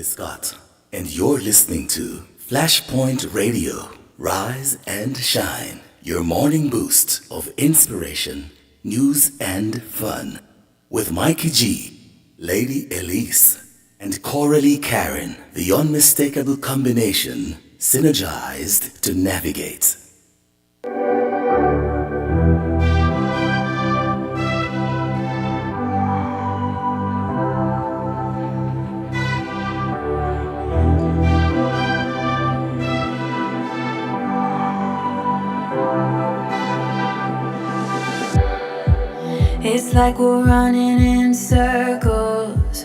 Scott, and you're listening to Flashpoint Radio. Rise and shine, your morning boost of inspiration, news, and fun. With Mikey G, Lady Elise, and Coralie Karen, the unmistakable combination, synergized to navigate. It's like we're running in circles,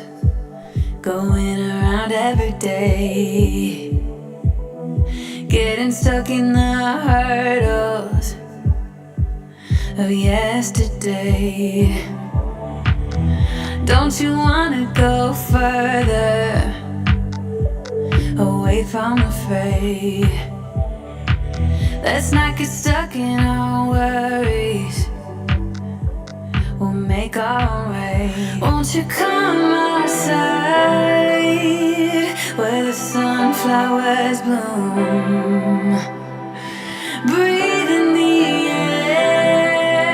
going around every day, getting stuck in the hurdles of yesterday. Don't you wanna go further, away from the fray? Let's not get stuck in our worries, we'll make our own way. Won't you come outside where the sunflowers bloom? Breathe in the air,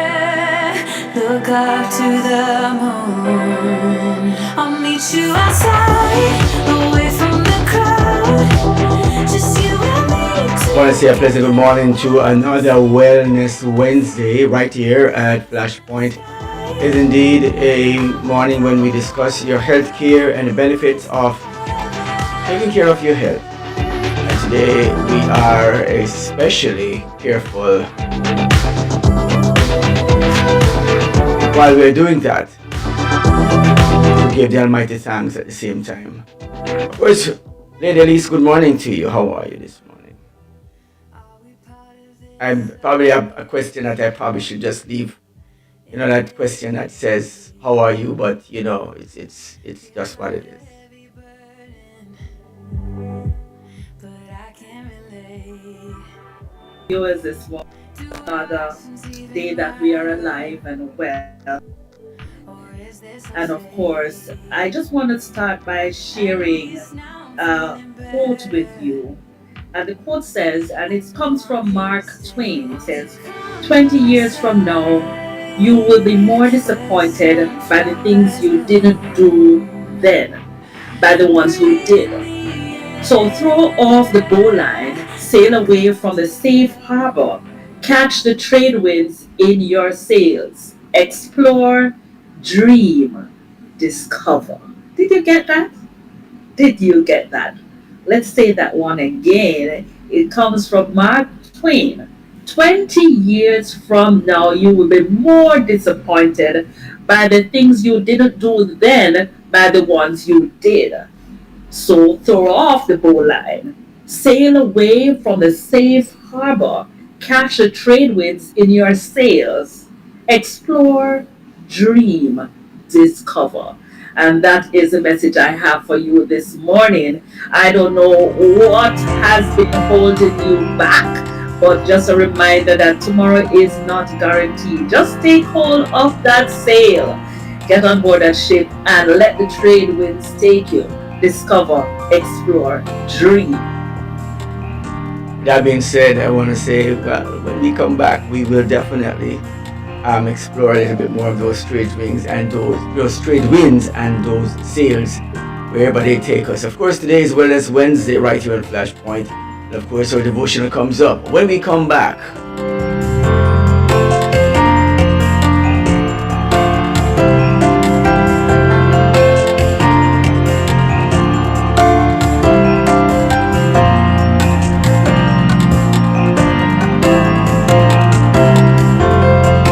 look up to the moon. I'll meet you outside, away from the crowd, just you and me. I want to say a pleasant good morning to another Wellness Wednesday right here at Flashpoint. It is indeed a morning when we discuss your health care and the benefits of taking care of your health. And today we are especially careful while we're doing that to give the Almighty thanks at the same time. Of course, Lady Elise, good morning to you. How are you this morning? I probably have a question that I probably should just leave. You know, that question that says, how are you? But, you know, it's just what it is. You as this one, another day that we are alive and well. And of course, I just want to start by sharing a quote with you. And the quote says, and it comes from Mark Twain. It says, 20 years from now, you will be more disappointed by the things you didn't do then, by the ones who did. So throw off the bowline, sail away from the safe harbor, catch the trade winds in your sails, explore, dream, discover. Did you get that? Did you get that? Let's say that one again. It comes from Mark Twain. 20 years from now, you will be more disappointed by the things you didn't do then, by the ones you did. So throw off the bowline, sail away from the safe harbor, catch the trade winds in your sails, explore, dream, discover. And that is the message I have for you this morning. I don't know what has been holding you back, but just a reminder that tomorrow is not guaranteed. Just take hold of that sail, get on board that ship, and let the trade winds take you. Discover, explore, dream. That being said, I want to say, well, when we come back, we will definitely explore a little bit more of those trade winds and those trade winds and those sails, wherever they take us. Of course, today is Wellness Wednesday right here on Flashpoint. And of course, our devotional comes up when we come back.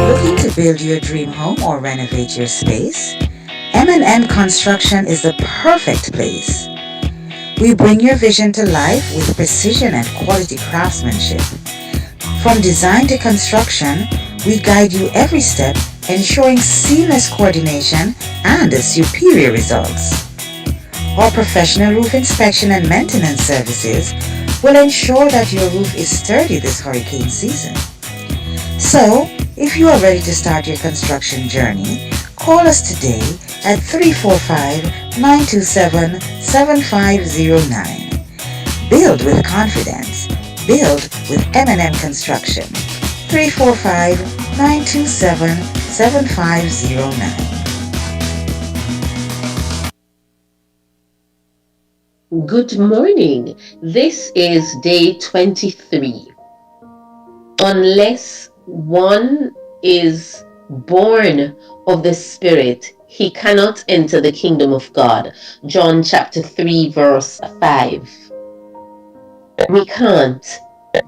Looking to build your dream home or renovate your space? M&N Construction is the perfect place. We bring your vision to life with precision and quality craftsmanship. From design to construction, we guide you every step, ensuring seamless coordination and superior results. Our professional roof inspection and maintenance services will ensure that your roof is sturdy this hurricane season. So, if you are ready to start your construction journey, call us today at 345 927 7509. Build with confidence. Build with M&M Construction. 345 927 7509. Good morning. This is day 23. Unless one is born of the Spirit, he cannot enter the kingdom of God. John chapter 3 verse 5. We can't,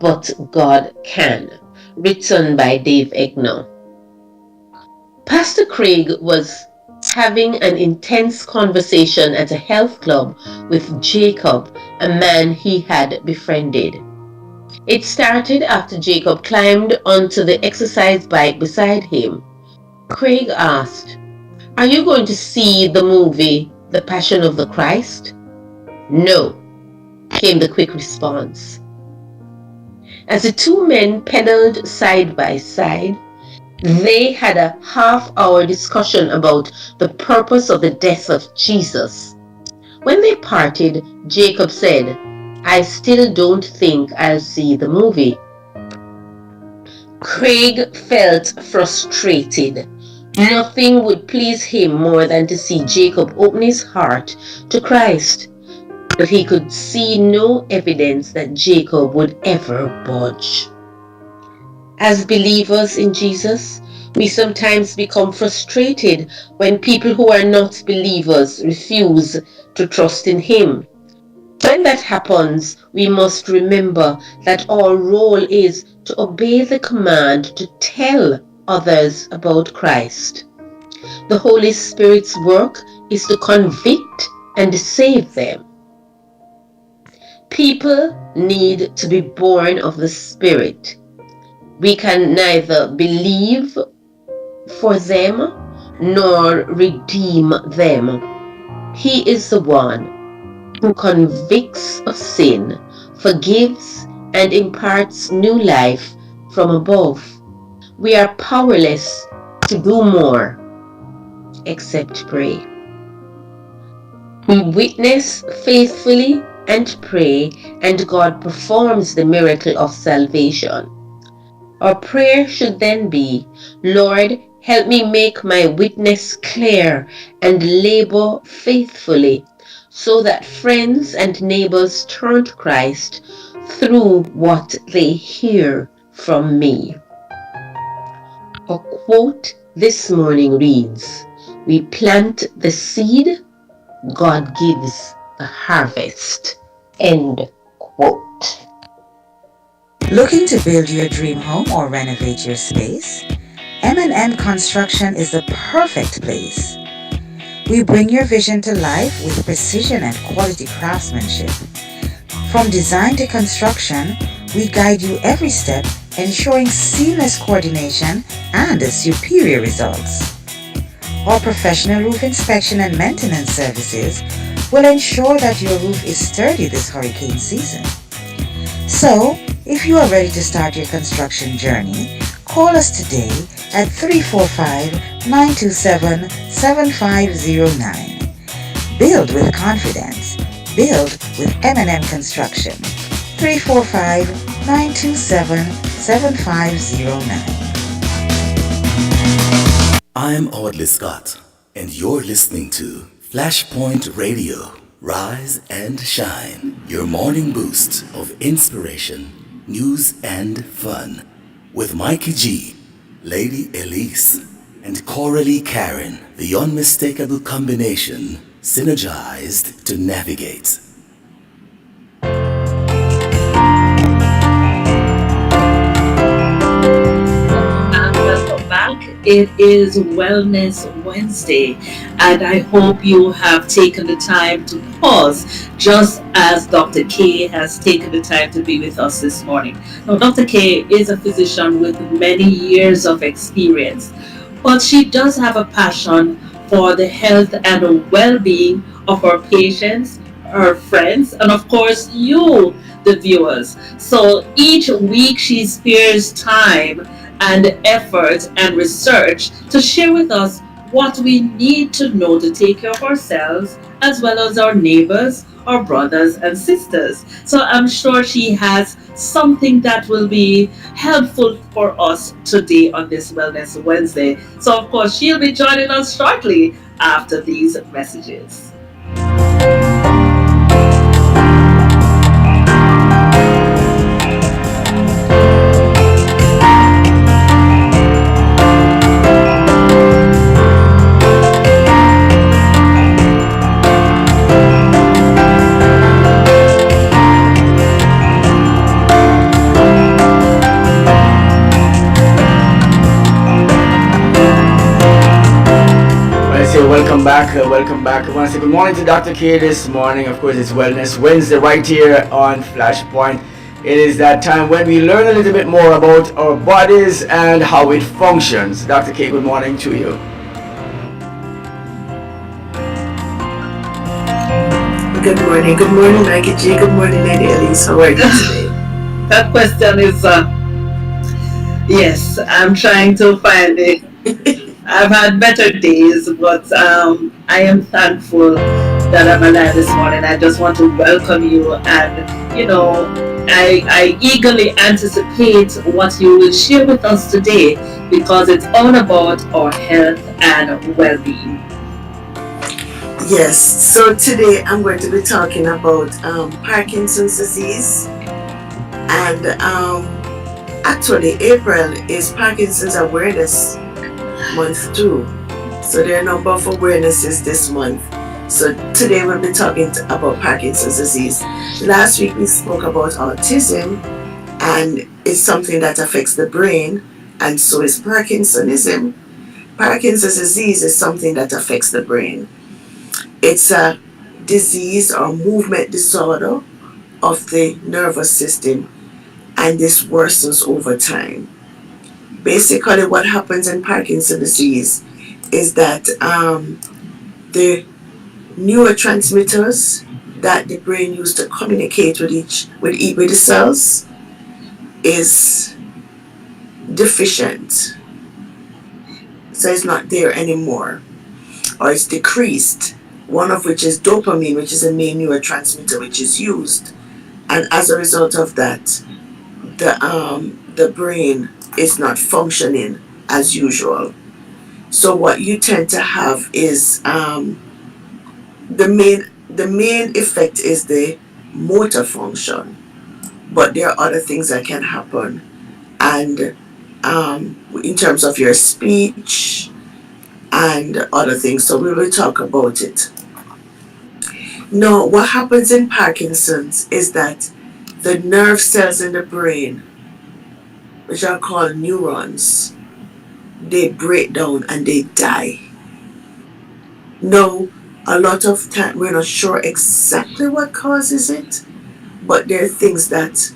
but God can. Written by Dave Egner. Pastor Craig was having an intense conversation at a health club with Jacob, a man he had befriended. It started after Jacob climbed onto the exercise bike beside him. Craig asked, "Are you going to see the movie The Passion of the Christ?" "No," came the quick response. As the two men pedaled side by side, they had a half-hour discussion about the purpose of the death of Jesus. When they parted, Jacob said, "I still don't think I'll see the movie." Craig felt frustrated. Nothing would please him more than to see Jacob open his heart to Christ. But he could see no evidence that Jacob would ever budge. As believers in Jesus, we sometimes become frustrated when people who are not believers refuse to trust in Him. When that happens, we must remember that our role is to obey the command to tell others about Christ. The Holy Spirit's work is to convict and save them. People need to be born of the Spirit. We can neither believe for them nor redeem them. He is the one who convicts of sin, forgives, and imparts new life from above. We are powerless to do more except pray. We witness faithfully and pray, and God performs the miracle of salvation. Our prayer should then be, "Lord, help me make my witness clear and labor faithfully, so that friends and neighbors turn to Christ through what they hear from me." Our quote this morning reads, "We plant the seed, God gives the harvest." End quote. Looking to build your dream home or renovate your space? M&M Construction is the perfect place. We bring your vision to life with precision and quality craftsmanship. From design to construction, we guide you every step, ensuring seamless coordination and superior results. Our professional roof inspection and maintenance services will ensure that your roof is sturdy this hurricane season. So, if you are ready to start your construction journey, call us today at 345 927 7509. Build with confidence. Build with M&M Construction. 345 927 7509. I'm Audley Scott, and you're listening to Flashpoint Radio. Rise and shine. Your morning boost of inspiration, news, and fun. With Mikey G, Lady Elise, and Coralie Karen. The unmistakable combination, synergized to navigate. Welcome back. It is Wellness Wednesday, and I hope you have taken the time to pause, just as Dr. K has taken the time to be with us this morning. Now, Dr. K is a physician with many years of experience, but she does have a passion for the health and well-being of her patients, her friends, and of course you, the viewers. So each week she spares time and effort and research to share with us what we need to know to take care of ourselves as well as our neighbors, our brothers and sisters. So I'm sure she has something that will be helpful for us today on this Wellness Wednesday. So, of course, she'll be joining us shortly after these messages. I say welcome back, welcome back. I want to say good morning to Dr. K this morning. Of course, it's Wellness Wednesday right here on Flashpoint. It is that time when we learn a little bit more about our bodies and how it functions. Dr. K, good morning to you. Good morning, Mikey G. Good morning, Lady Elise. How are you today? That question is, yes, I'm trying to find it. I've had better days, but I am thankful that I'm alive this morning. I just want to welcome you, and I eagerly anticipate what you will share with us today because it's all about our health and well-being. Yes, so today I'm going to be talking about Parkinson's disease. And actually, April is Parkinson's Awareness Month too. So there are a number of awarenesses this month. So today we'll be talking about Parkinson's disease. Last week we spoke about autism, and it's something that affects the brain, and so is Parkinsonism. Parkinson's disease is something that affects the brain. It's a disease or movement disorder of the nervous system, and this worsens over time. Basically, what happens in Parkinson's disease is that the neurotransmitters that the brain used to communicate with the cells is deficient, so it's not there anymore, or it's decreased. One of which is dopamine, which is a main neurotransmitter which is used, and as a result of that, the brain is not functioning as usual. So what you tend to have is the main effect is the motor function, but there are other things that can happen, and in terms of your speech and other things. So we will talk about it. Now, what happens in Parkinson's is that the nerve cells in the brain, which are called neurons, they break down and they die. Now, a lot of time we're not sure exactly what causes it, but there are things that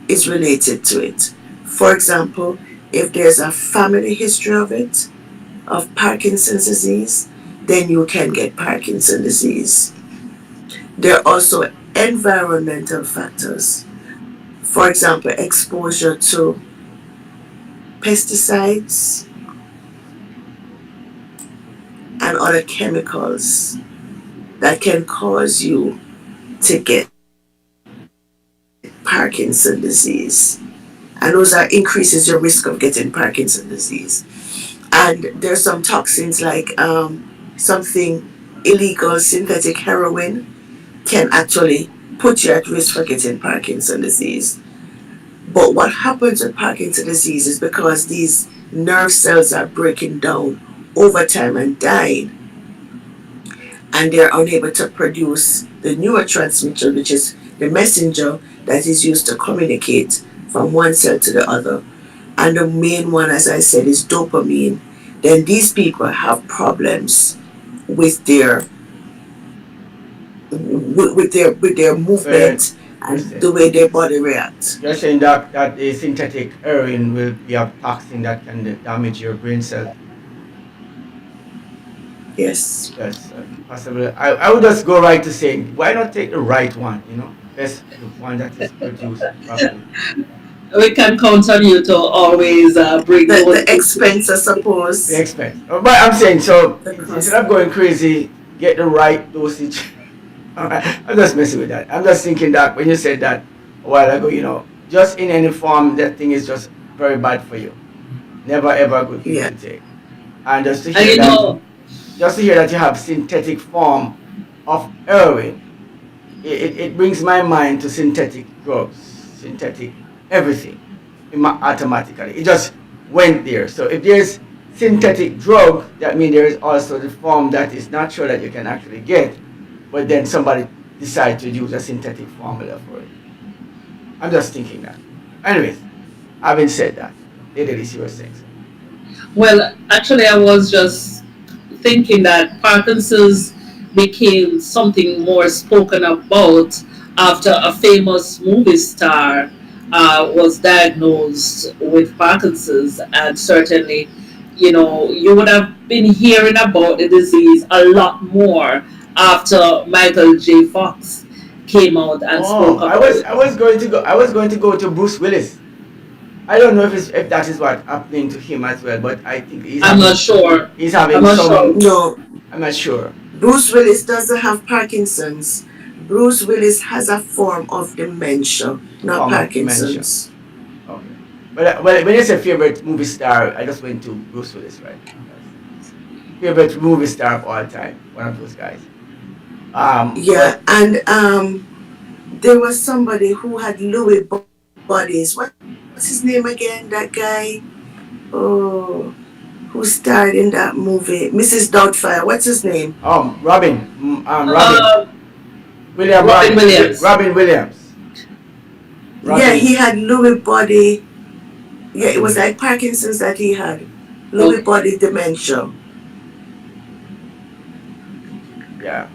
is related to it. For example, if there's a family history of it, of Parkinson's disease, then you can get Parkinson's disease. There are also environmental factors. For example, exposure to pesticides and other chemicals that can cause you to get Parkinson's disease. And those are increases your risk of getting Parkinson's disease. And there's some toxins like something illegal, synthetic heroin, can actually put you at risk for getting Parkinson's disease. But what happens with Parkinson's disease is because these nerve cells are breaking down over time and dying, and they're unable to produce the neurotransmitter, which is the messenger that is used to communicate from one cell to the other. And the main one, as I said, is dopamine. Then these people have problems with their with their So movement and the way their body reacts. you're saying that a synthetic heroin will be a toxin that can damage your brain cell. Yes. That's possible. I would just go right to saying, why not take the right one? Best the one that is produced properly. We can count on you to always bring The those expense, I The suppose, expense. But I'm saying, so the instead cost. of going crazy, get the right dosage. I'm just messing with that. I'm just thinking that when you said that a while ago, just in any form, that thing is just very bad for you. Never ever a good thing Yeah. to take. And and just to hear that you have synthetic form of heroin, it brings my mind to synthetic drugs, synthetic everything, automatically. It just went there. So if there's synthetic drug, that means there is also the form that is natural that you can actually get, but then somebody decides to use a synthetic formula for it. I'm just thinking that. Anyways, having said that, Lady Elise, you were saying something. well, actually, I was just thinking that Parkinson's became something more spoken about after a famous movie star was diagnosed with Parkinson's, and certainly, you would have been hearing about the disease a lot more after Michael J. Fox came out and spoke Oh, I about was it. I was going to go I was going to go to Bruce Willis. I don't know if that is what happening to him as well, but I think I'm not sure. he's I'm having not sure. some. No, I'm not sure. Bruce Willis doesn't have Parkinson's. Bruce Willis has a form of dementia, A not form of dementia. Parkinson's. Okay. Well, when you say favorite movie star, I just went to Bruce Willis, right? That's favorite movie star of all time. One of those guys. Yeah, But and there was somebody who had Louis bodies. What's his name again? That guy. Oh, who starred in that movie? Mrs. Doubtfire. What's his name? Robin Uh, William Robin Robin Williams. Robin Williams. Yeah, Robin. he had Louis body. Yeah, it Robin was Williams. like Parkinson's that he had. Louis Okay. body dementia. Yeah.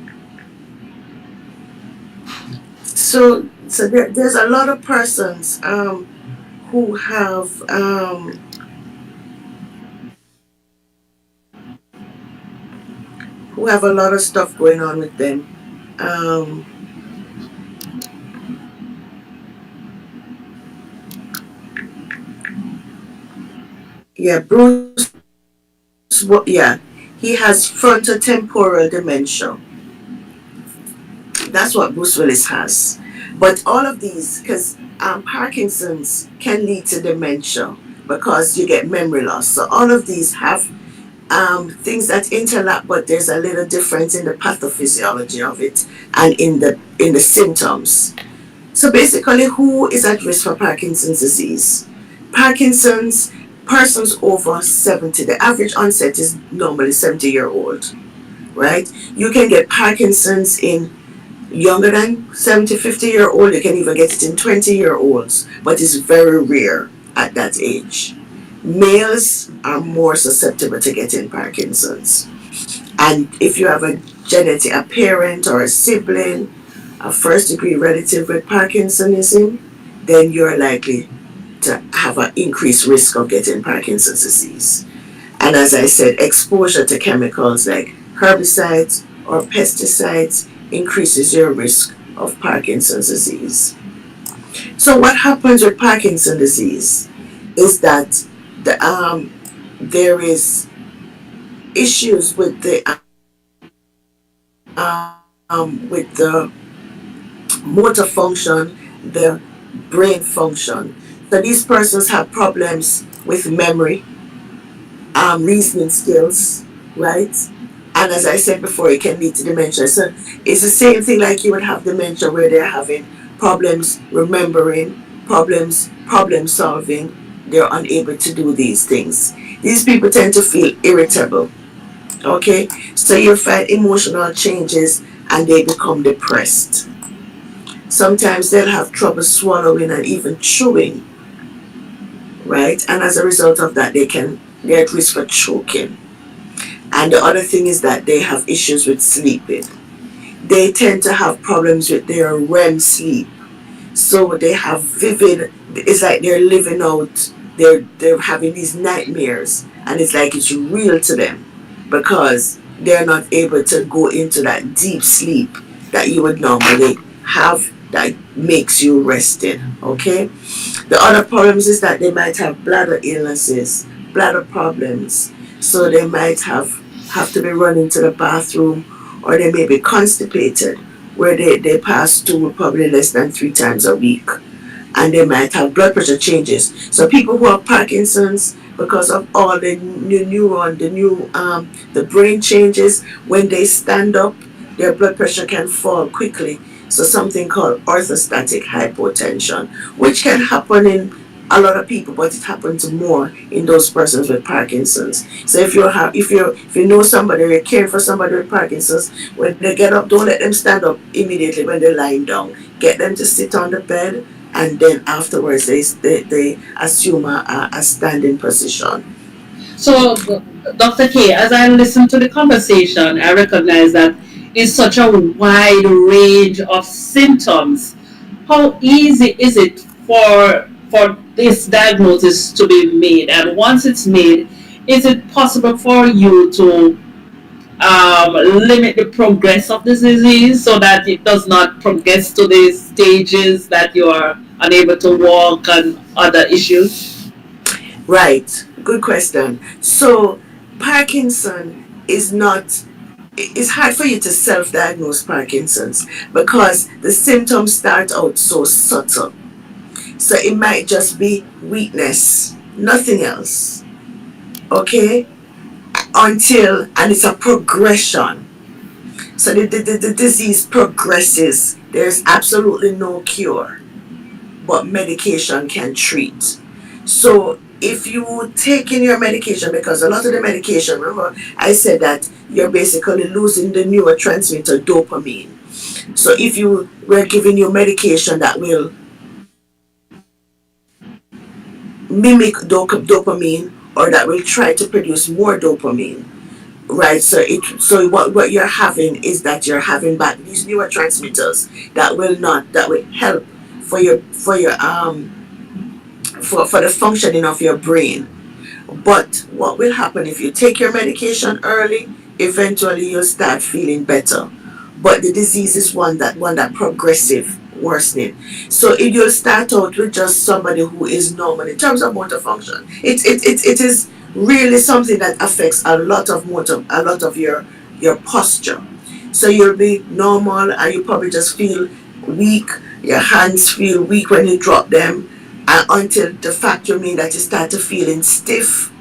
So there's a lot of persons who have who have a lot of stuff going on with them. Um, yeah, yeah, he has frontotemporal dementia. That's what Bruce Willis has. But all of these, because Parkinson's can lead to dementia because you get memory loss. So all of these have things that interlap, but there's a little difference in the pathophysiology of it and in the symptoms. So basically, who is at risk for Parkinson's disease? Parkinson's persons over 70. The average onset is normally 70-year-old, right? You can get Parkinson's in younger than 70, 50-year-old. You can even get it in 20-year-olds, but it's very rare at that age. Males are more susceptible to getting Parkinson's. And if you have a parent or a sibling, a first degree relative with Parkinsonism, then you're likely to have an increased risk of getting Parkinson's disease. And as I said, exposure to chemicals like herbicides or pesticides increases your risk of Parkinson's disease. So what happens with Parkinson's disease is that there is issues with the motor function, the brain function. So these persons have problems with memory, reasoning skills, right? And as I said before, it can lead to dementia. So it's the same thing like you would have dementia where they're having problems remembering, problem solving. They're unable to do these things. These people tend to feel irritable. Okay, so you find emotional changes and they become depressed. Sometimes they'll have trouble swallowing and even chewing, right? And as a result of that, they're at risk for choking. And the other thing is that they have issues with sleeping. They tend to have problems with their REM sleep. So they have it's like they're living out, they're having these nightmares, and it's like it's real to them because they're not able to go into that deep sleep that you would normally have that makes you rested. Okay. The other problems is that they might have bladder illnesses, bladder problems. So they might have to be running to the bathroom, or they may be constipated, where they pass stool probably less than 3 times a week, and they might have blood pressure changes. So people who have Parkinson's, because of all the new neuron, the brain changes, when they stand up, their blood pressure can fall quickly. So something called orthostatic hypotension, which can happen in a lot of people, but it happens more in those persons with Parkinson's. So if you know somebody, or you're caring for somebody with Parkinson's, when they get up, don't let them stand up immediately when they're lying down. Get them to sit on the bed, and then afterwards they assume a standing position. So, Dr. K, as I listen to the conversation, I recognize that it's such a wide range of symptoms. How easy is it for this diagnosis to be made? And once it's made, is it possible for you to limit the progress of the disease so that it does not progress to the stages that you are unable to walk and other issues? Right. Good question. So Parkinson is not, it's hard for you to self-diagnose Parkinson's because the symptoms start out so subtle. So it might just be weakness, nothing else. Okay? And it's a progression. So the disease progresses. There's absolutely no cure, but medication can treat. So if you take in your medication, because a lot of the medication, remember I said that you're basically losing the neurotransmitter dopamine. So if you were giving you medication that will mimic dopamine, or that will try to produce more dopamine, right? So what you're having is that you're having back these neurotransmitters that will help for the functioning of your brain. But what will happen if you take your medication early? Eventually, you'll start feeling better. But the disease is one that progressive worsening. So if you'll start out with just somebody who is normal in terms of motor function, it is really something that affects a lot of your posture. So you'll be normal, and you probably just feel weak. Your hands feel weak when you drop them, until the fact remains that you start to feeling stiff.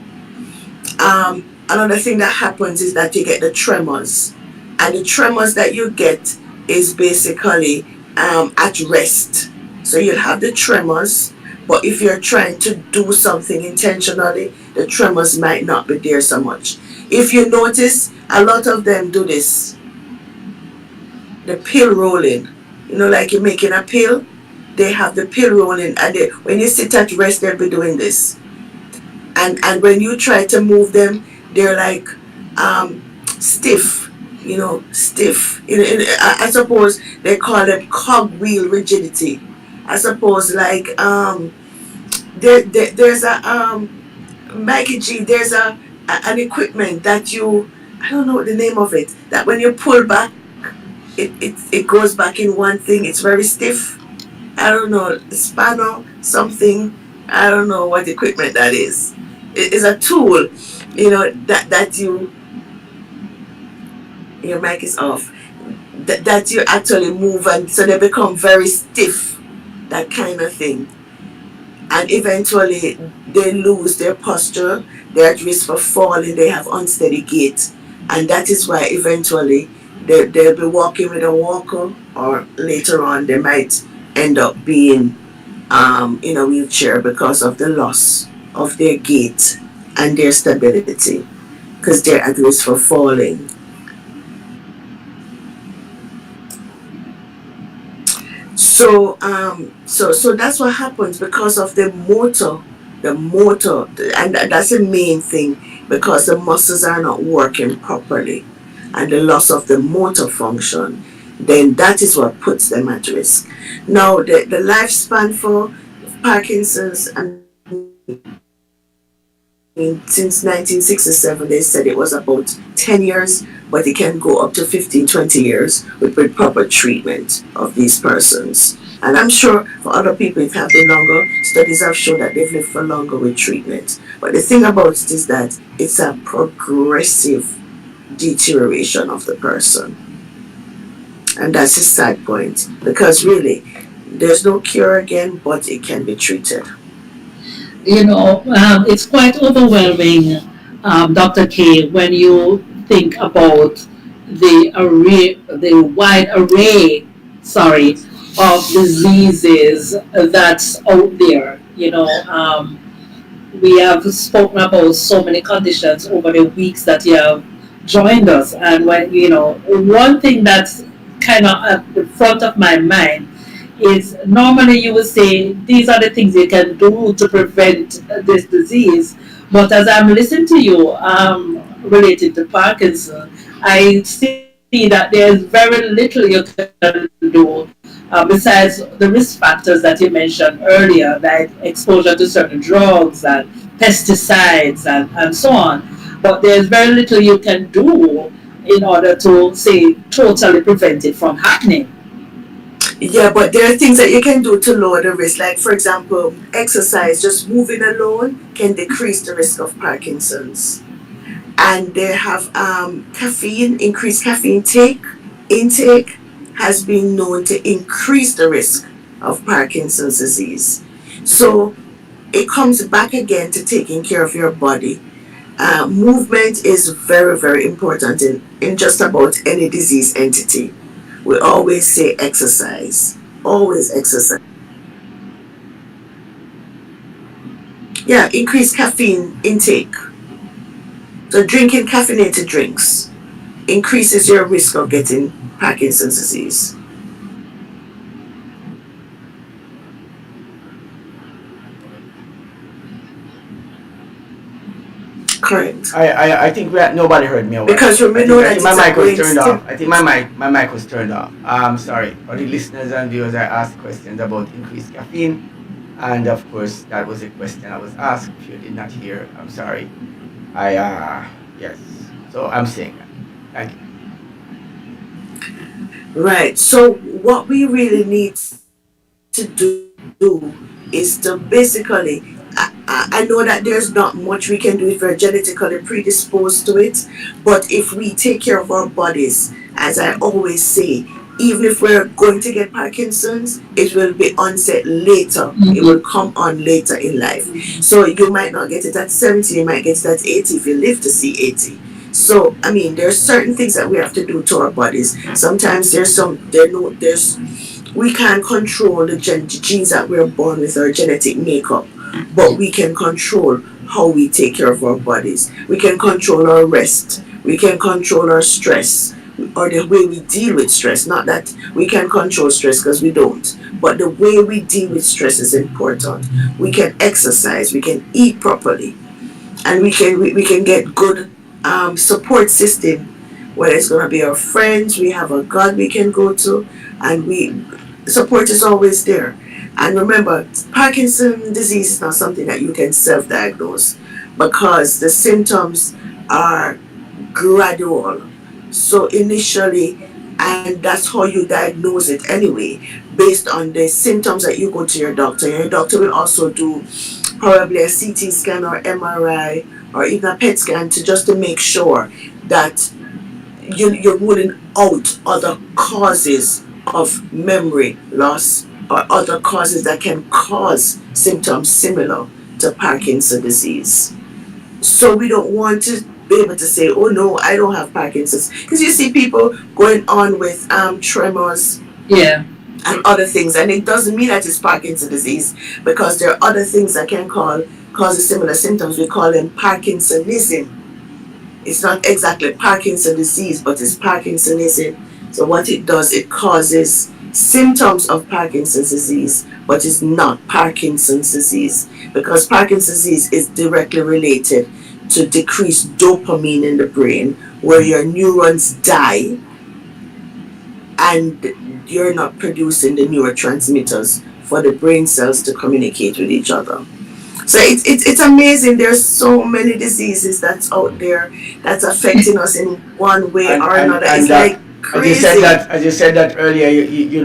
Another thing that happens is that you get the tremors, and the tremors that you get is basically at rest. So you'll have the tremors, but if you're trying to do something intentionally, the tremors might not be there so much. If you notice, a lot of them do this, the pill rolling. Like you're making a pill, they have the pill rolling, and when you sit at rest, they'll be doing this. And when you try to move them, they're like stiff, stiff. I suppose they call them cogwheel rigidity. I suppose like there's a Mikey G. There's an equipment that I don't know the name of it. That when you pull back, it goes back in one thing. It's very stiff. I don't know, spanner, something. I don't know what equipment that is. It is a tool, that your mic is off, that you actually move, and so they become very stiff, that kind of thing. And eventually they lose their posture, they're at risk for falling, they have unsteady gait. And that is why eventually they'll be walking with a walker, or later on they might end up being in a wheelchair because of the loss of their gait and their stability, because they're at risk for falling. So that's what happens because of the motor, and that's the main thing, because the muscles are not working properly, and the loss of the motor function, then that is what puts them at risk. Now, the lifespan for Parkinson's, since 1967, they said it was about 10 years, but it can go up to 15, 20 years with proper treatment of these persons. And I'm sure for other people it have been longer. Studies have shown that they've lived for longer with treatment. But the thing about it is that it's a progressive deterioration of the person. And that's a sad point because really there's no cure again, but it can be treated. It's quite overwhelming, Dr. K, when you think about the wide array, sorry, of diseases that's out there. We have spoken about so many conditions over the weeks that you have joined us, and when one thing that's kind of at the front of my mind is normally you would say these are the things you can do to prevent this disease, but as I'm listening to you related to Parkinson, I see that there's very little you can do besides the risk factors that you mentioned earlier, like exposure to certain drugs and pesticides and so on. But there's very little you can do in order to, say, totally prevent it from happening. Yeah, but there are things that you can do to lower the risk. Like, for example, exercise, just moving alone can decrease the risk of Parkinson's. And they have caffeine, increased caffeine intake has been known to increase the risk of Parkinson's disease. So it comes back again to taking care of your body. Movement is very, very important in just about any disease entity. We always say exercise. Always exercise. Yeah, increase caffeine intake. So drinking caffeinated drinks increases your risk of getting Parkinson's disease. Correct. I think nobody heard me. Because we know I that think my it's a mic was brain turned off. stim- I think my mic was turned off. Sorry. For the listeners and viewers, I asked questions about increased caffeine. And of course, that was a question I was asked. If you did not hear, I'm sorry. Yes. So I'm saying that. Thank you. Right. So what we really need to do is to basically I know that there's not much we can do if we're genetically predisposed to it, but if we take care of our bodies, as I always say, even if we're going to get Parkinson's, it will be onset later. Mm-hmm. It will come on later in life. So you might not get it at 70, you might get it at 80 if you live to see 80. So I mean, there's certain things that we have to do to our bodies. Sometimes there's we can't control the genes that we're born with, our genetic makeup, but we can control how we take care of our bodies. We can control our rest. We can control our stress or the way we deal with stress. Not that we can control stress because we don't, but the way we deal with stress is important. We can exercise. We can eat properly, and we can get good support system. Whether it's going to be our friends, we have a God we can go to, and support is always there. And remember, Parkinson's disease is not something that you can self-diagnose because the symptoms are gradual. So initially, and that's how you diagnose it anyway, based on the symptoms that you go to your doctor. Your doctor will also do probably a CT scan or MRI or even a PET scan to make sure that you're ruling out other causes of memory loss or other causes that can cause symptoms similar to Parkinson's disease. So we don't want to be able to say, oh no, I don't have Parkinson's. Because you see people going on with tremors, Yeah. and other things, and it doesn't mean that it's Parkinson's disease because there are other things that can cause similar symptoms. We call them Parkinsonism. It's not exactly Parkinson's disease, but it's Parkinsonism. So what it does, it causes symptoms of Parkinson's disease, but it's not Parkinson's disease because Parkinson's disease is directly related to decreased dopamine in the brain, where your neurons die and you're not producing the neurotransmitters for the brain cells to communicate with each other. So it's amazing. There's so many diseases that's out there that's affecting us in one way or another. It's like crazy. As you said that earlier, you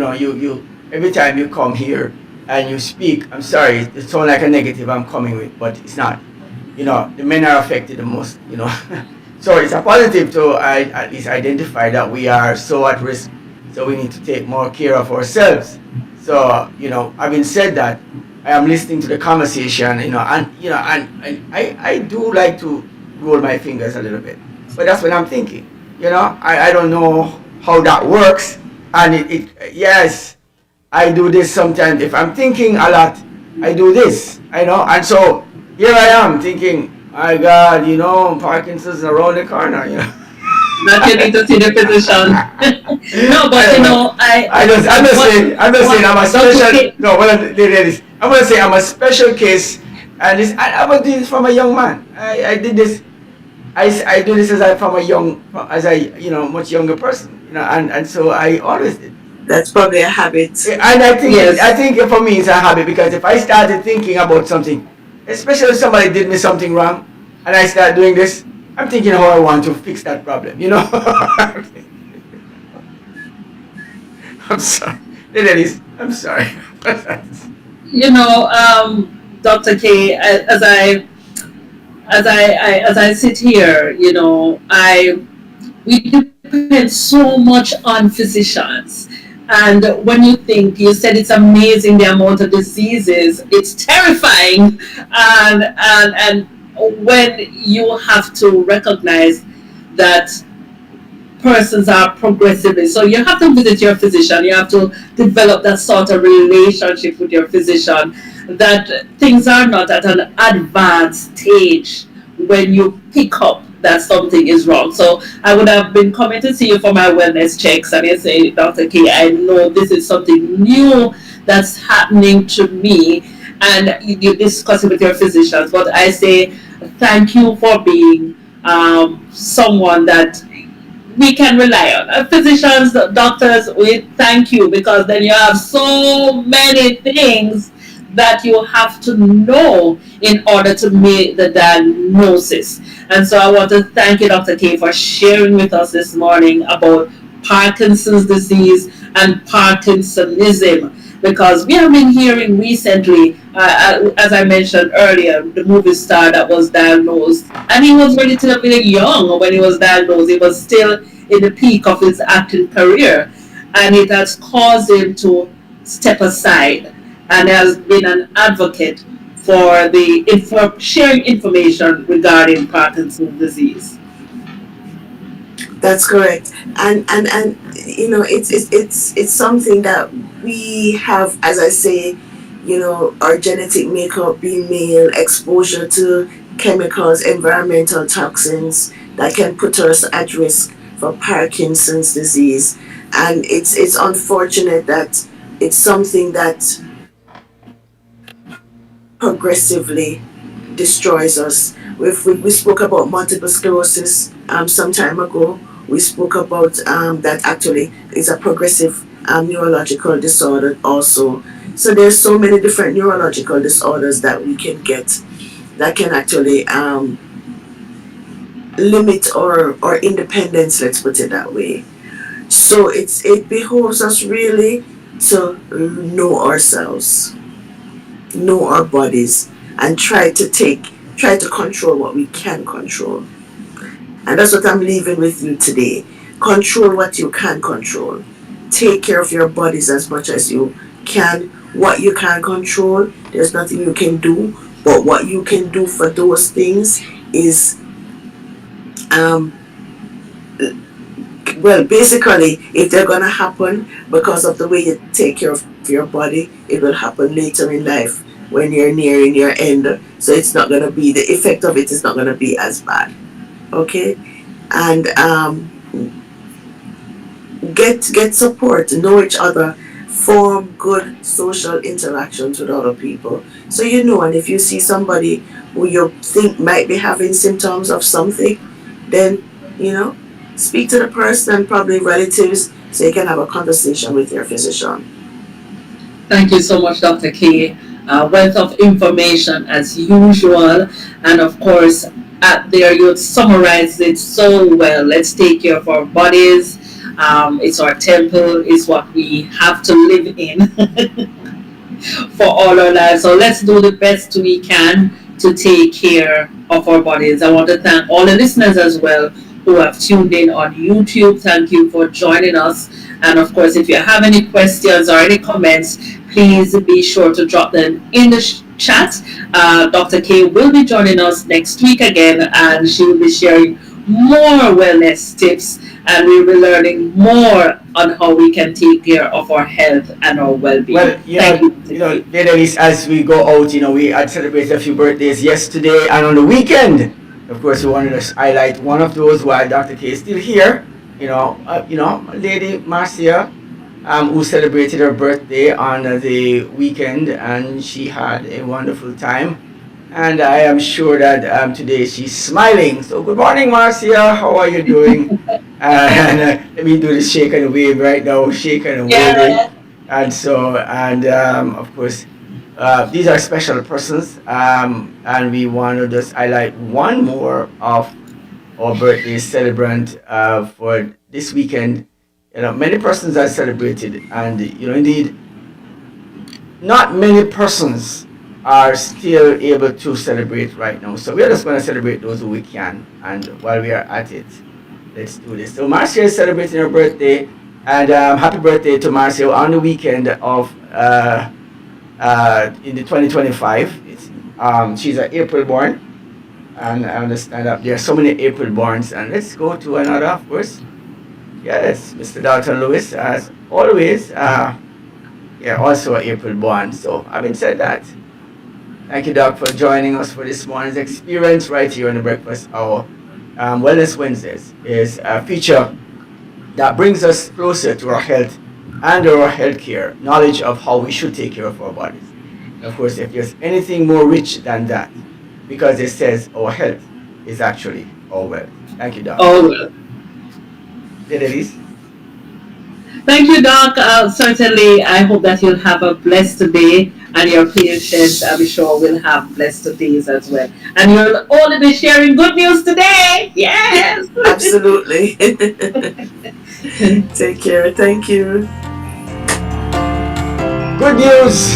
every time you come here and you speak, I'm sorry, it sounds like a negative I'm coming with, but it's not. The men are affected the most. So it's a positive to at least identify that we are so at risk, so we need to take more care of ourselves. So, having said that, I am listening to the conversation, and I do like to roll my fingers a little bit. But that's what I'm thinking. I don't know how that works. And yes, I do this sometimes. If I'm thinking a lot, I do this, and so here I am thinking, my God, Parkinson's around the corner. That you need to see the physician. No, but I'm just saying I'm a special. No, what I'm gonna say I'm a special case, and I was doing this from a young man. I did this. I do this as a much younger person. And so I always did. That's probably a habit. And I think for me it's a habit, because if I started thinking about something, especially if somebody did me something wrong, and I start doing this, I'm thinking how I want to fix that problem. I'm sorry. Elise, I'm sorry. Dr. K, as I sit here, we depend so much on physicians. And when you said it's amazing the amount of diseases, it's terrifying. And when you have to recognize that persons are progressively, so you have to visit your physician, you have to develop that sort of relationship with your physician, that things are not at an advanced stage when you pick up that something is wrong. So I would have been coming to see you for my wellness checks, and you say, Dr. K, I know this is something new that's happening to me, and you discuss it with your physicians. But I say thank you for being someone that we can rely on. Physicians, doctors, we thank you, because then you have so many things that you have to know in order to make the diagnosis. And so I want to thank you, Dr. K, for sharing with us this morning about Parkinson's disease and Parkinsonism, because we have been hearing recently, as I mentioned earlier, the movie star that was diagnosed, and he was relatively young when he was diagnosed. He was still in the peak of his acting career, and it has caused him to step aside, and has been an advocate for sharing information regarding Parkinson's disease. That's correct. And it's something that we have, as I say, our genetic makeup, being male, exposure to chemicals, environmental toxins that can put us at risk for Parkinson's disease. And it's unfortunate that it's something that progressively destroys us. We spoke about multiple sclerosis some time ago. We spoke about that actually is a progressive neurological disorder also. So there's so many different neurological disorders that we can get that can actually limit our independence, let's put it that way. So it behoves us really to know ourselves, know our bodies, and try to control what we can control. And that's what I'm leaving with you today. Control what you can control. Take care of your bodies as much as you can. What you can control, there's nothing you can do. But what you can do for those things is, basically, if they're going to happen because of the way you take care of your body, it will happen later in life when you're nearing your end. So it's not going to be, the effect of it is not going to be as bad. Okay? And get support, know each other, form good social interactions with other people. So and if you see somebody who you think might be having symptoms of something, then, speak to the person and probably relatives so you can have a conversation with your physician. Thank you so much, Dr. K. Wealth of information as usual. And of course, at there you summarized it so well. Let's take care of our bodies. It's our temple. It's what we have to live in for all our lives. So let's do the best we can to take care of our bodies. I want to thank all the listeners as well who have tuned in on YouTube. Thank you for joining us. And of course, if you have any questions or any comments, please be sure to drop them in the chat. Dr. K will be joining us next week again, and she will be sharing more wellness tips, and we'll be learning more on how we can take care of our health and our well-being. Well, Thank you. ladies, as we go out, we had celebrated a few birthdays yesterday and on the weekend. Of course, we wanted to highlight one of those while Dr. K is still here. Lady Marcia, who celebrated her birthday on the weekend, and she had a wonderful time. And I am sure that today she's smiling. So good morning, Marcia. How are you doing? Let me do the shake and wave right now. Shake and wave. Yeah. Of course, these are special persons. And we want to just highlight one more of our birthday celebrant for this weekend. Many persons are celebrated, and indeed, not many persons are still able to celebrate right now. So we're just going to celebrate those who we can. And while we are at it, let's do this. So Marcia is celebrating her birthday, and happy birthday to Marcia on the weekend of in the 2025. She's an April born, and I understand that there are so many April borns. And let's go to another, of course. Yes, Mr. Dalton Lewis, as always. Also an April born. So having said that, thank you, Doc, for joining us for this morning's experience right here on the Breakfast Hour. Wellness Wednesdays is a feature that brings us closer to our health and our health care, knowledge of how we should take care of our bodies. And of course, if there's anything more rich than that, because it says our health is actually our wealth. Thank you, Doc. Oh, well. Elise? Thank you, Doc. Certainly, I hope that you'll have a blessed day, and your patients, I'm sure, will have blessed days as well. And you'll only be sharing good news today. Yes. Absolutely. Take care. Thank you. Good news.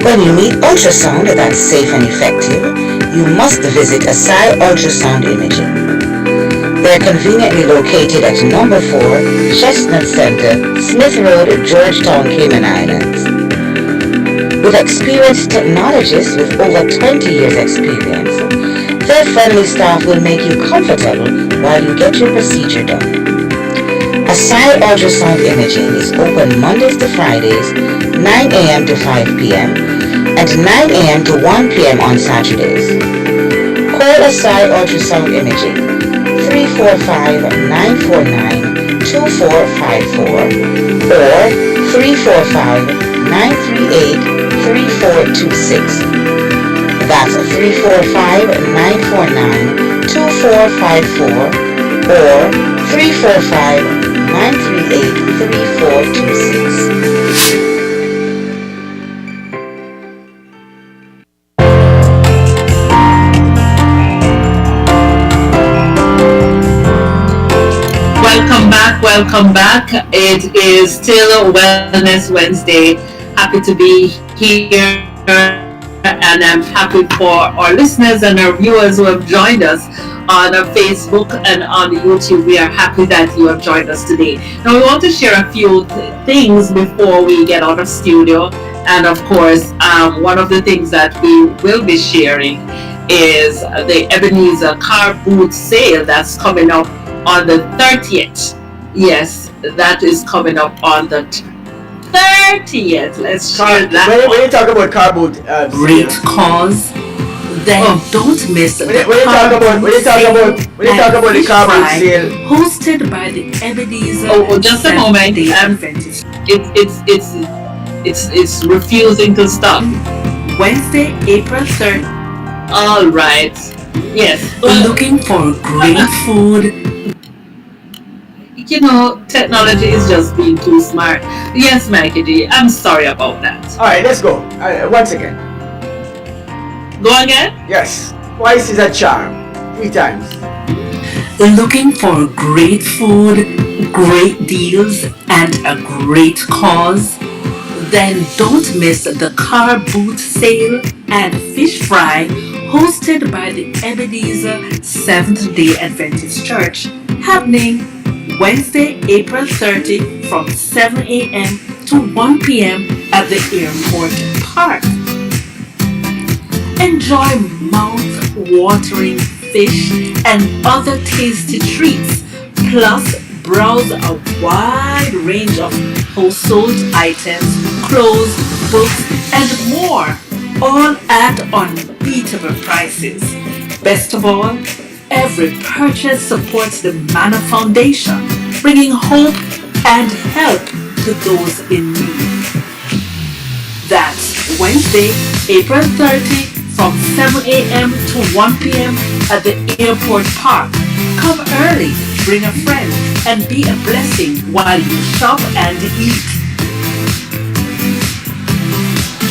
When you need ultrasound that's safe and effective, you must visit Asai Ultrasound Imaging. They're conveniently located at number 4, Chestnut Center, Smith Road, Georgetown, Cayman Islands. With experienced technologists with over 20 years experience, their friendly staff will make you comfortable while you get your procedure done. Asai Ultrasound Imaging is open Mondays to Fridays, 9 a.m. to 5 p.m. and 9 a.m. to 1 p.m. on Saturdays. Call Asai Ultrasound Imaging 345-949-2454 or 345-938-3426. That's 345-949-2454 or 345-938-3426. Welcome back. It is still Wellness Wednesday. Happy to be here, and I'm happy for our listeners and our viewers who have joined us on Facebook and on YouTube. We are happy that you have joined us today. Now we want to share a few things before we get out of studio, and of course, one of the things that we will be sharing is the Ebenezer car boot sale that's coming up on the 30th. Yes, that is coming up on the 30th. Let's share that. When you talk about car boot, Great cause, Then don't miss the When you talk about the car boot sale, hosted by the Ebenezer Just a moment. Seventh-day Adventist. It's refusing to stop. Wednesday, April 3rd. All right. Yes. Looking for great food. Technology is just being too smart. Yes, Mikey D. I'm sorry about that. all right, let's go. Once again. Go again. Yes. Twice is a charm. 3 times. Looking for great food, great deals, and a great cause? Then don't miss the car boot sale and fish fry hosted by the Ebenezer Seventh-day Adventist Church, happening Wednesday, April 30 from 7 a.m. to 1 p.m. at the Airport Park. Enjoy mouth-watering fish and other tasty treats, plus browse a wide range of household items, clothes, books, and more, all at unbeatable prices. Best of all, every purchase supports the Manna Foundation, bringing hope and help to those in need. That's Wednesday, April 30 from 7 a.m. to 1 p.m. at the Airport Park. Come early, bring a friend, and be a blessing while you shop and eat.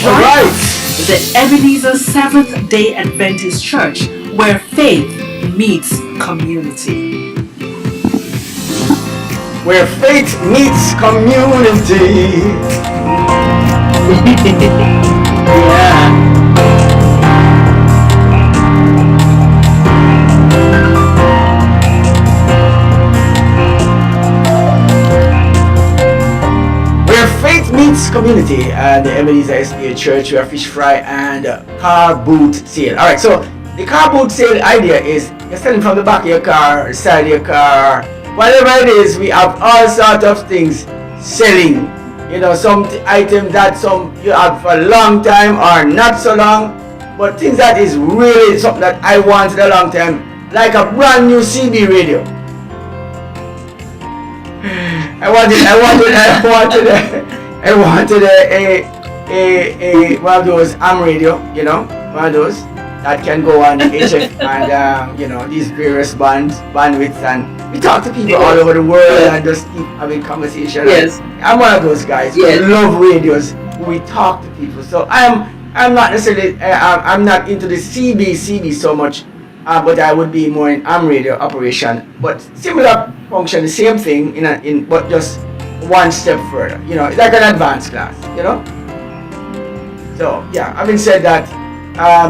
All right. The Ebenezer Seventh-day Adventist Church, where faith meets community. Where faith meets community. Yeah. Where faith meets community, and the Ebenezer SDA Church, where fish fry and car boot sale. All right, so the car boot sale idea is you're selling from the back of your car, the side of your car, whatever it is. We have all sorts of things selling. Some items that some you have for a long time or not so long, but things that is really something that I wanted a long time, like a brand new CB radio. I wanted a one of those AM radio, one of those that can go on HF and these various bandwidths, and we talk to people all over the world and just keep having conversation. Yes. I'm one of those guys who love radios. We talk to people, so I'm not necessarily I'm not into the CB so much. But I would be more in AM radio operation, but similar function, the same thing but just one step further. It's like an advanced class. So yeah, having said that, I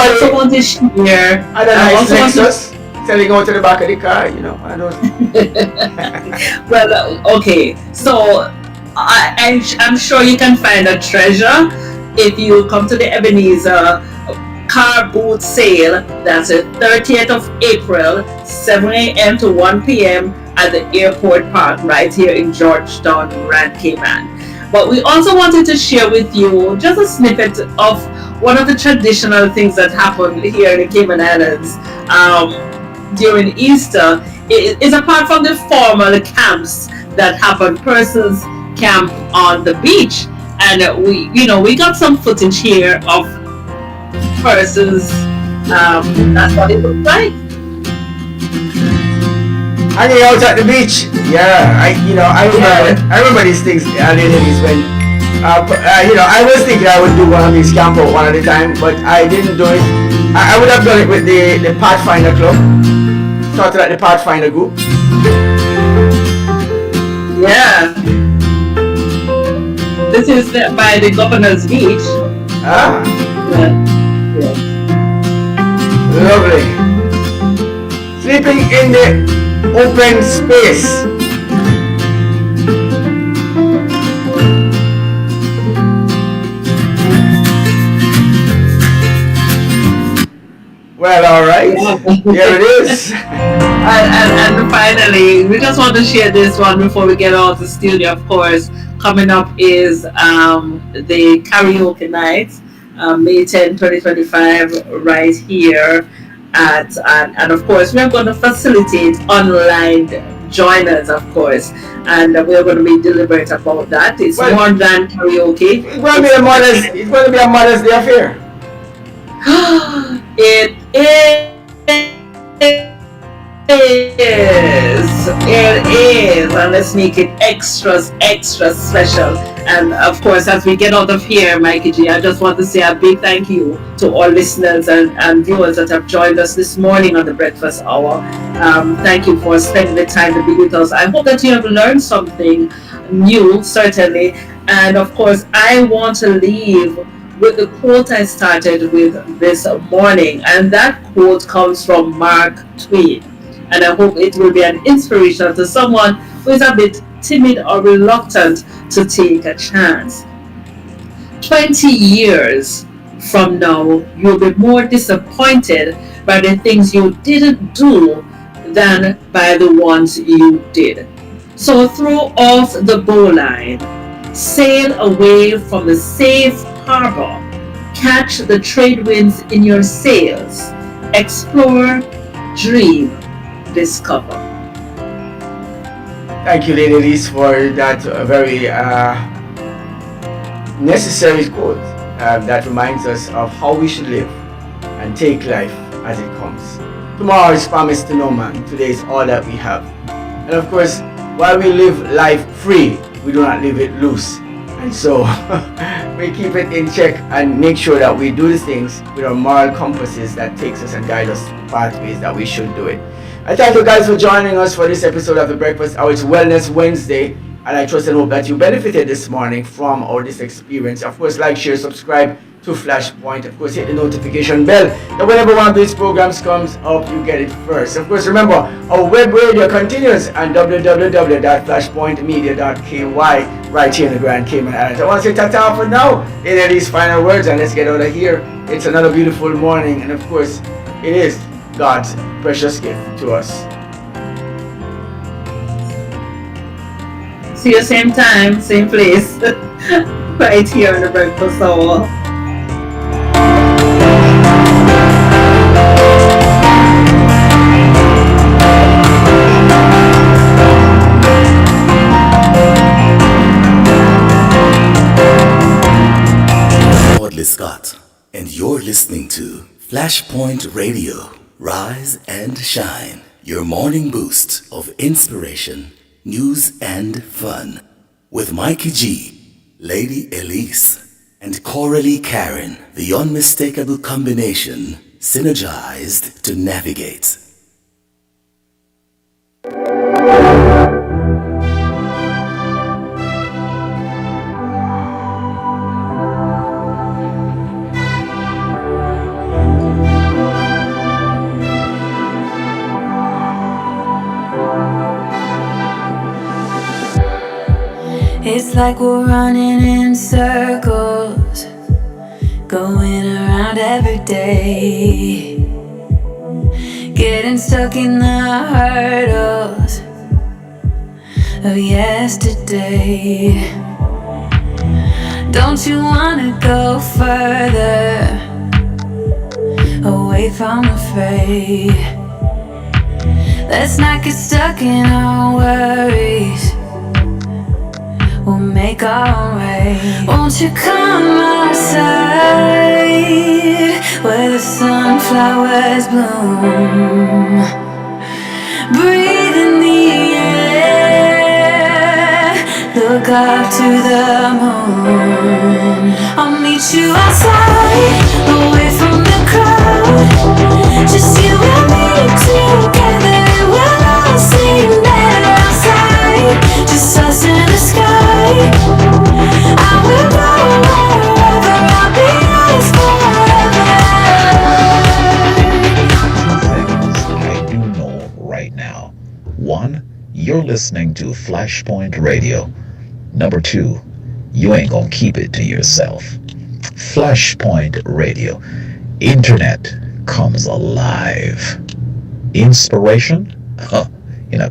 also want to share. I don't know, it's Lexus selling out to the back of the car. One of those. Well, okay, so I'm sure you can find a treasure if you come to the Ebenezer car boot sale. That's the 30th of April, 7 a.m. to 1 p.m. at the Airport Park right here in Georgetown, Grand Cayman. But we also wanted to share with you just a snippet of one of the traditional things that happen here in the Cayman Islands during Easter. It is apart from the formal camps that happen, persons camp on the beach, and we got some footage here of persons. That's what it looks like. Hanging out at the beach. Yeah, I remember these things earlier days when I was thinking I would do one of these camp out one at a time, but I didn't do it. I would have done it with the Pathfinder Club. Started at the Pathfinder group. Yeah. This is by the Governor's Beach. Ah. Yeah. Lovely. Sleeping in the open space. Well, all right. Here it is. And finally, we just want to share this one before we get out of the studio. Of course, coming up is the karaoke night. May 10, 2025, right here and of course, we are going to facilitate online joiners, of course, and we're going to be deliberate about that. It's Well, more than karaoke. it's going to be a Mother's. It's going to be a Mother's Day affair. It is, and let's make it extra special. And of course, as we get out of here, Mikey G, I just want to say a big thank you to all listeners and viewers that have joined us this morning on the breakfast hour. Thank you for spending the time to be with us. I hope that you have learned something new, certainly. And of course, I want to leave with the quote I started with this morning, and that quote comes from Mark Twain. And I hope it will be an inspiration to someone who is a bit timid or reluctant to take a chance. 20 years from now, you'll be more disappointed by the things you didn't do than by the ones you did. So throw off the bowline, sail away from the safe harbor, catch the trade winds in your sails, explore, dream, discover. Thank you, Lady Elise, for that very necessary quote that reminds us of how we should live and take life as it comes. Tomorrow is promised to no man. Today is all that we have. And of course, while we live life free, we do not live it loose. And so we keep it in check and make sure that we do the things with our moral compasses that takes us and guide us to pathways that we should do it. I thank you guys for joining us for this episode of the Breakfast Hour. It's Wellness Wednesday, and I trust and hope that you benefited this morning from all this experience. Of course, like, share, subscribe to Flashpoint. Of course, hit the notification bell that whenever one of these programs comes up, you get it first. Of course, remember, our web radio continues on www.flashpointmedia.ky right here in the Grand Cayman Islands. I want to say ta-ta for now. In these final words, and let's get out of here. It's another beautiful morning, and of course, it is God's precious gift to us. See you same time, same place, right here in the Breakfast Hour. Scott, and you're listening to Flashpoint Radio. Rise and shine. Your morning boost of inspiration, news, and fun. With Mikey G, Lady Elise, and Coralie Karen. The unmistakable combination, synergized to navigate. It's like we're running in circles, going around every day, getting stuck in the hurdles of yesterday. Don't you wanna go further, away from the fray? Let's not get stuck in our worries, we'll make our way. Won't you come outside where the sunflowers bloom? Breathe in the air, look up to the moon. I'll meet you outside, away from the crowd. Just you and me together, we'll all sing better outside. Just us in the sky. I will go wherever, I'll be yours forever. Two things I do know right now. One, you're listening to Flashpoint Radio. Number two, you ain't gonna keep it to yourself. Flashpoint Radio. Internet comes alive. Inspiration? Huh. In a